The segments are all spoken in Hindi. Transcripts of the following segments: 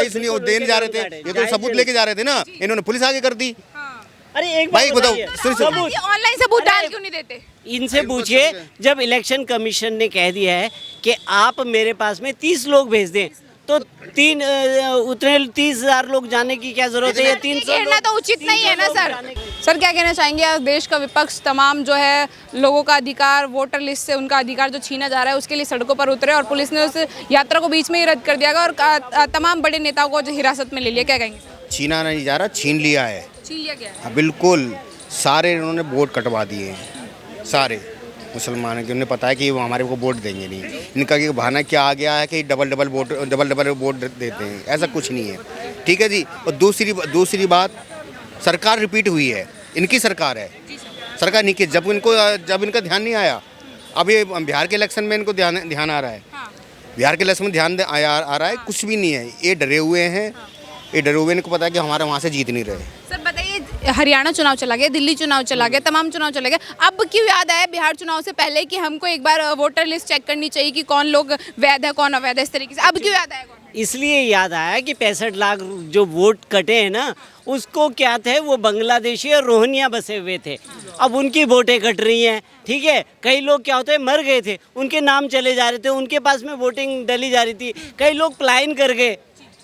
बताइए, सुनिए, वो देने जा रहे थे, ये तो सबूत लेके जा रहे थे ना, इन्होंने पुलिस आगे कर दी। अरे एक भाई बताओ, सबूत ऑनलाइन सबूत डाल क्यों नहीं देते? इनसे पूछिए, जब इलेक्शन कमीशन ने कह दिया है कि आप मेरे पास में 30 लोग भेज दें, तो उतने 30,000 लोग जाने की क्या जरूरत है? 300 कहना तो उचित नहीं है ना सर। सर क्या कहना चाहेंगे, आज देश का विपक्ष तमाम जो है लोगों का अधिकार, वोटर लिस्ट से उनका अधिकार जो छीना जा रहा है उसके लिए सड़कों पर उतरे और पुलिस ने उस यात्रा को बीच में ही रद्द कर दिया और तमाम बड़े नेताओं को जो हिरासत में ले लिया, क्या कहेंगे? छीना नहीं जा रहा, छीन लिया है। छीन लिया गया है? बिल्कुल, सारे इन्होंने वोट कटवा दिए हैं, सारे मुसलमान के। उन्हें पता है कि वो हमारे को वोट देंगे नहीं। इनका कि बहाना क्या आ गया है कि डबल वोट देते हैं, ऐसा कुछ नहीं है। ठीक है जी। और दूसरी बात, सरकार रिपीट हुई है, इनकी सरकार है, सरकार नहीं की। जब इनका ध्यान नहीं आया, अब ये बिहार के इलेक्शन में इनको ध्यान आ रहा है, बिहार के इलेक्शन में ध्यान आ रहा है, कुछ भी नहीं है। ये डरे हुए हैं, ये डरे हुए, इनको पता है कि हमारे वहाँ से जीत नहीं रहे। सर बताइए, हरियाणा चुनाव चला गया, दिल्ली चुनाव चला गया, तमाम चुनाव चले गए, अब क्यों याद आया बिहार चुनाव से पहले कि हमको एक बार वोटर लिस्ट चेक करनी चाहिए कि कौन लोग वैध है कौन अवैध है, इस तरीके से अब क्यों याद आया? इसलिए याद आया कि 65 लाख जो वोट कटे हैं ना, उसको क्या थे, वो बांग्लादेशी और रोहिंग्या बसे हुए थे, अब उनकी वोटें कट रही हैं। ठीक है, कई लोग क्या होते हैं, मर गए थे, उनके नाम चले जा रहे थे, उनके पास में वोटिंग डली जा रही थी। कई लोग पलायन कर गए,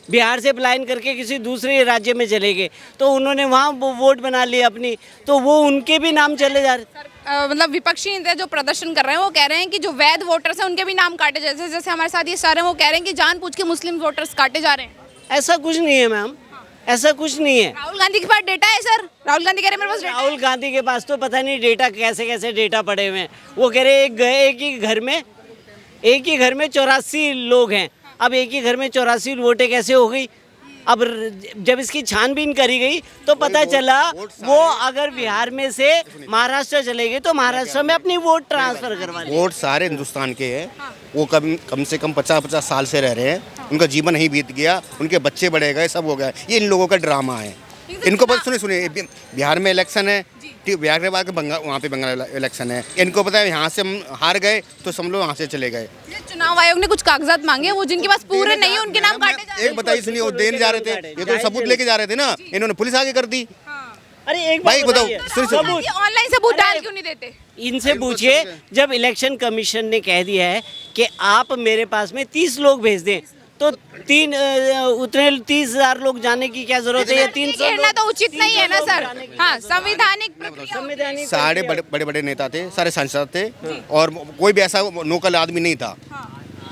बिहार से पलायन करके किसी दूसरे राज्य में चले गए, तो उन्होंने वहाँ वोट बना लिए अपनी, तो वो उनके भी नाम चले जा रहे। मतलब विपक्षी जो प्रदर्शन कर रहे हैं वो कह रहे हैं कि जो वैध वोटर्स हैं उनके भी नाम काटे, जैसे हमारे साथ ये सारे वो कह रहे हैं कि जानबूझ के मुस्लिम वोटर्स काटे जा रहे हैं। ऐसा कुछ नहीं है मैम, ऐसा कुछ नहीं है। राहुल गांधी के पास डेटा है सर, राहुल गांधी कह रहे हैं मेरे पास डेटा है। राहुल गांधी के पास तो पता नहीं डेटा कैसे डेटा पड़े हुए हैं। वो कह रहे एक ही घर में 84 लोग हैं। अब एक ही घर में 84 वोटें कैसे हो गई? अब जब इसकी छानबीन करी गई तो पता चला वो अगर बिहार में से महाराष्ट्र चले गए तो महाराष्ट्र में अपनी वोट ट्रांसफर करवा ली। वोट सारे हिंदुस्तान के हैं, वो कम से कम 50 साल से रह रहे हैं, उनका जीवन नहीं बीत गया, उनके बच्चे बड़े गए, सब हो गया। ये इन लोगों का ड्रामा है। इनको बस सुनिए, बिहार में इलेक्शन है, बिहार के बाद वहाँ पे बंगाल इलेक्शन है। इनको पता है यहाँ से हम हार गए तो सब लोग वहाँ से चले गए। चुनाव आयोग ने कुछ कागजात मांगे, वो जिनके पास पूरे नहीं है उनके नाम काटे जा रहे हैं। एक बताइए, सुनिए, वो देने जा रहे थे, ये तो सबूत लेके जा रहे थे ना, इन्होंने पुलिस आगे कर दी। अरे एक भाई बताओ, ऑनलाइन सबूत डाल क्यों नहीं देते? इनसे पूछिए, जब इलेक्शन कमीशन ने कह दिया है कि आप मेरे पास में 30 लोग भेज दें, तो उतने 30,000 लोग जाने की क्या जरूरत है? 300 कहना तो उचित नहीं है ना सर। हाँ, संवैधानिक सारे बड़े नेता थे, सारे सांसद थे, और कोई भी ऐसा लोकल आदमी नहीं था,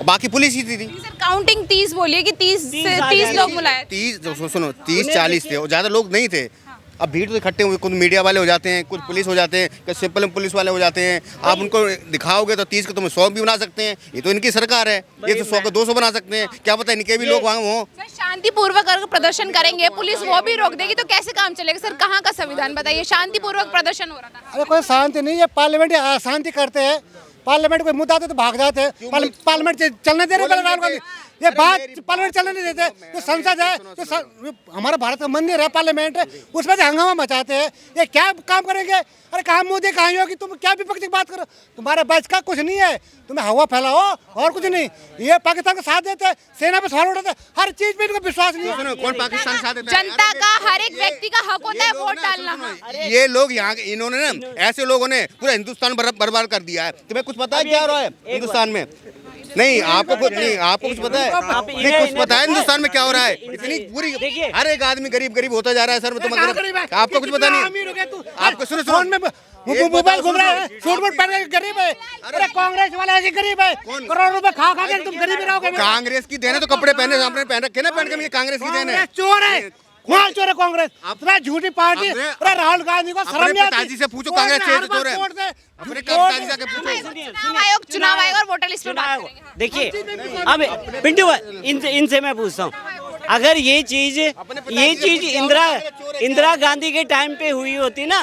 बाकी पुलिस ही थी। सर काउंटिंग 30 बोलिए कि 30 लोग बुलाए। 30-40 थे, ज्यादा लोग नहीं थे। अब भीड़ तो इकट्ठे हुए, कुछ मीडिया वाले हो जाते हैं, कुछ पुलिस हो जाते हैं, कुछ सिंपल पुलिस वाले हो जाते हैं। आप उनको दिखाओगे तो 30 को तुम 100 भी बना सकते हैं। ये तो इनकी सरकार है, ये तो 100 को 200 बना सकते हैं। क्या पता इनके भी लोग वहाँ हों। शांतिपूर्वक अगर प्रदर्शन करेंगे, पुलिस वो भी रोक देगी तो कैसे काम चलेगा? सर कहाँ का संविधान बताइए? शांतिपूर्वक प्रदर्शन हो रहा था। अरे कोई शांति नहीं है, पार्लियामेंट अशांति करते हैं, पार्लियामेंट कोई मुद्दा आते तो भाग जाते हैं। पार्लियामेंट चलने दे रहे राहुल गांधी, ये बात पार्लियामेंट चलने नहीं देते। तो संसद है, तो हमारा भारत का मंदिर है, पार्लियामेंट है, उसमें हंगामा मचाते हैं। ये क्या काम करेंगे? अरे कहाँ मोदी कहाँ हो कि तुम क्या विपक्ष की बात करो? तुम्हारे बच का कुछ नहीं है, तुम्हें हवा फैलाओ और कुछ नहीं। ये पाकिस्तान का साथ देते हैं, सेना पे सवाल उठाते हैं, हर चीज में इनको विश्वास नहीं है। कौन पाकिस्तान साथ देता है? जनता का, हर एक व्यक्ति का हक होता है वोट डालना। ये लोग यहाँ, इन्होंने ना, ऐसे लोगों ने पूरा हिंदुस्तान बर्बाद कर दिया है। तुम्हें कुछ पता है क्या हो रहा है हिंदुस्तान में? नहीं, आपको कुछ पता है? नहीं, कुछ पता है हिंदुस्तान में क्या हो रहा है? इतनी पूरी, हर एक आदमी गरीब होता जा रहा है सर। आपको कुछ पता नहीं? आपको सुनो, मोबाइल घूम रहा है, सूट बूट पहन के गरीब है। अरे कांग्रेस वाले ऐसे गरीब है, करोड़ों रुपए खा के तुम गरीब रहोगे। कांग्रेस की देन है तो कपड़े पहने आपने पहन रखे ना, पहन के कांग्रेस की देन है। चोर है, माल चोर है कांग्रेस, इतना झूठी पार्टी। अरे राहुल गांधी को शर्म नहीं आती? पिताजी से पूछो, कांग्रेस चोर है। अपने पिताजी से पूछो। चुनाव आयोग और वोटर लिस्ट में बात करेंगे। देखिए, अब पिंटू इनसे मैं पूछता हूँ, अगर ये चीज इंदिरा गांधी के टाइम पे हुई होती ना,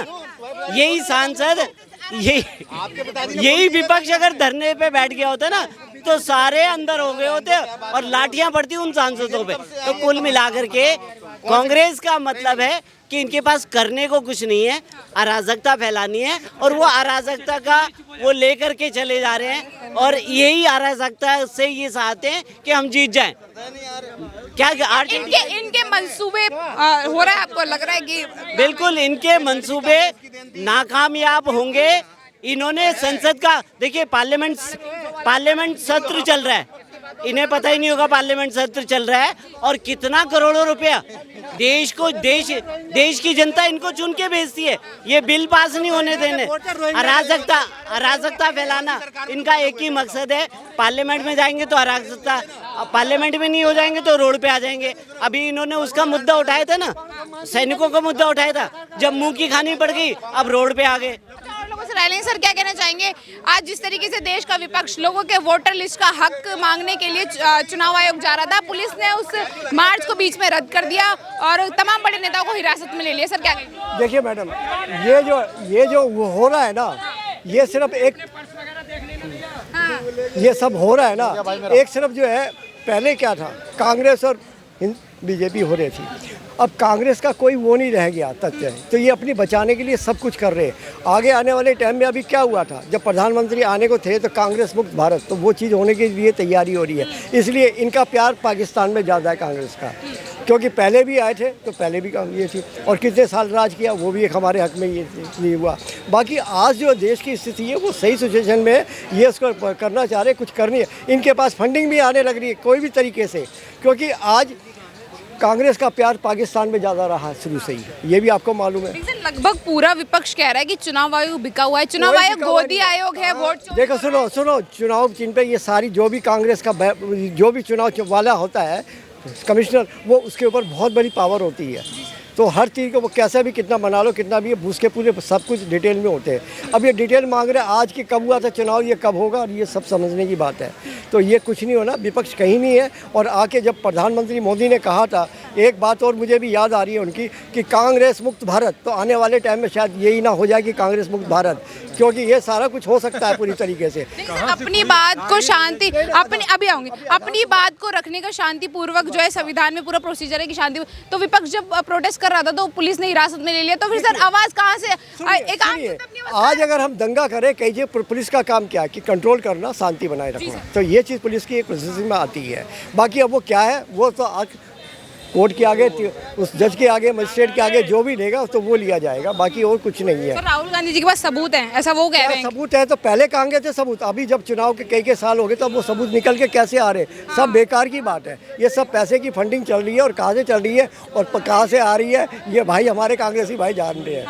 यही सांसद, यही विपक्ष अगर धरने पे बैठ गया होता ना, तो सारे अंदर हो गए होते और लाठियां पड़ती उन सांसदों पे। तो कुल मिलाकर के कांग्रेस का मतलब है कि इनके पास करने को कुछ नहीं है, अराजकता फैलानी है और वो अराजकता का वो लेकर के चले जा रहे हैं और यही अराजकता से ये चाहते हैं कि हम जीत जाएं। क्या इनके मंसूबे हो रहा है, आपको लग रहा है कि बिल्कुल इनके मंसूबे नाकामयाब होंगे। इन्होंने संसद का देखिए, पार्लियामेंट सत्र चल रहा है, इन्हें पता ही नहीं होगा पार्लियामेंट सत्र चल रहा है और कितना करोड़ों रुपया देश की जनता इनको चुन के भेजती है। ये बिल पास नहीं होने देने, अराजकता फैलाना इनका एक ही मकसद है। पार्लियामेंट में जाएंगे तो अराजकता, पार्लियामेंट में नहीं हो जाएंगे तो रोड पे आ जाएंगे। अभी इन्होंने उसका मुद्दा उठाया था ना, सैनिकों का मुद्दा उठाया था, जब मुंह की खानी पड़ गई अब रोड पे आ गए। सर क्या कहना चाहेंगे, आज जिस तरीके से देश का विपक्ष लोगों के वोटर लिस्ट का हक मांगने के लिए चुनाव आयोग जा रहा था, पुलिस ने उस मार्च को बीच में रद्द कर दिया और तमाम बड़े नेताओं को हिरासत में ले लिया। सर क्या कहेंगे? देखिए मैडम, ये जो हो रहा है ना, ये सिर्फ एक ये सब हो रहा है ना, एक सिर्फ जो है, पहले क्या था, कांग्रेस और बीजेपी हो रही थी, अब कांग्रेस का कोई वो नहीं रह गया तथ्य है, तो ये अपनी बचाने के लिए सब कुछ कर रहे हैं। आगे आने वाले टाइम में अभी क्या हुआ था, जब प्रधानमंत्री आने को थे तो कांग्रेस मुक्त भारत, तो वो चीज़ होने के लिए तैयारी हो रही है। इसलिए इनका प्यार पाकिस्तान में ज़्यादा है कांग्रेस का, क्योंकि पहले भी आए थे तो पहले भी ये थी और कितने साल राज किया, वो भी एक हमारे हक में ये हुआ। बाकी आज जो देश की स्थिति है वो सही सिचुएशन में है, ये उसको करना चाह रहे, कुछ करनी है। इनके पास फंडिंग भी आने लग रही है कोई भी तरीके से, क्योंकि आज कांग्रेस का प्यार पाकिस्तान में ज़्यादा रहा शुरू से ही, ये भी आपको मालूम है। लगभग पूरा विपक्ष कह रहा है कि चुनाव आयोग बिका हुआ है, चुनाव आयोग गोदी आयोग है, वोट। देखो सुनो, चुनाव चिन्ह पे ये सारी जो भी कांग्रेस का जो भी चुनाव वाला होता है कमिश्नर, वो उसके ऊपर बहुत बड़ी पावर होती है, तो हर चीज़ को वो कैसे भी कितना बना लो, कितना भी, उसके पूरे सब कुछ डिटेल में होते हैं। अब ये डिटेल मांग रहे हैं आज की कब हुआ था चुनाव, ये कब होगा, और ये सब समझने की बात है। तो ये कुछ नहीं होना, विपक्ष कहीं नहीं है। और आके जब प्रधानमंत्री मोदी ने कहा था, एक बात और मुझे भी याद आ रही है उनकी, कि कांग्रेस मुक्त भारत, तो आने वाले टाइम में शायद यही ना हो जाए कि कांग्रेस मुक्त भारत, क्योंकि ये सारा कुछ हो सकता है पूरी तरीके से। अपनी बात को शांति, अपनी बात को रखने का शांतिपूर्वक जो है संविधान में पूरा प्रोसीजर है कि शांति, तो विपक्ष जब प्रोटेस्ट कर रहा था तो पुलिस ने हिरासत में ले लिया, तो फिर सर आवाज कहाँ से? आज अगर हम दंगा करें, कहिए पुलिस का काम क्या है कि कंट्रोल करना, शांति बनाए रखना, तो ये चीज़ पुलिस की एक प्रोसेसिंग में आती है। बाकी अब वो क्या है, वो तो आज कोर्ट के आगे, उस जज के आगे, मजिस्ट्रेट के आगे जो भी लेगा तो वो लिया जाएगा, बाकी और कुछ नहीं है। तो राहुल गांधी जी के पास सबूत है, ऐसा वो कह रहे हैं? सबूत है तो पहले कहेंगे थे सबूत, अभी जब चुनाव के कई साल हो गए तो वो सबूत निकल के कैसे आ रहे? सब बेकार की बात है। ये सब पैसे की फंडिंग चल रही है, और कहाँ से चल रही है और कहाँ से आ रही है, ये भाई हमारे कांग्रेसी भाई जान रहे हैं।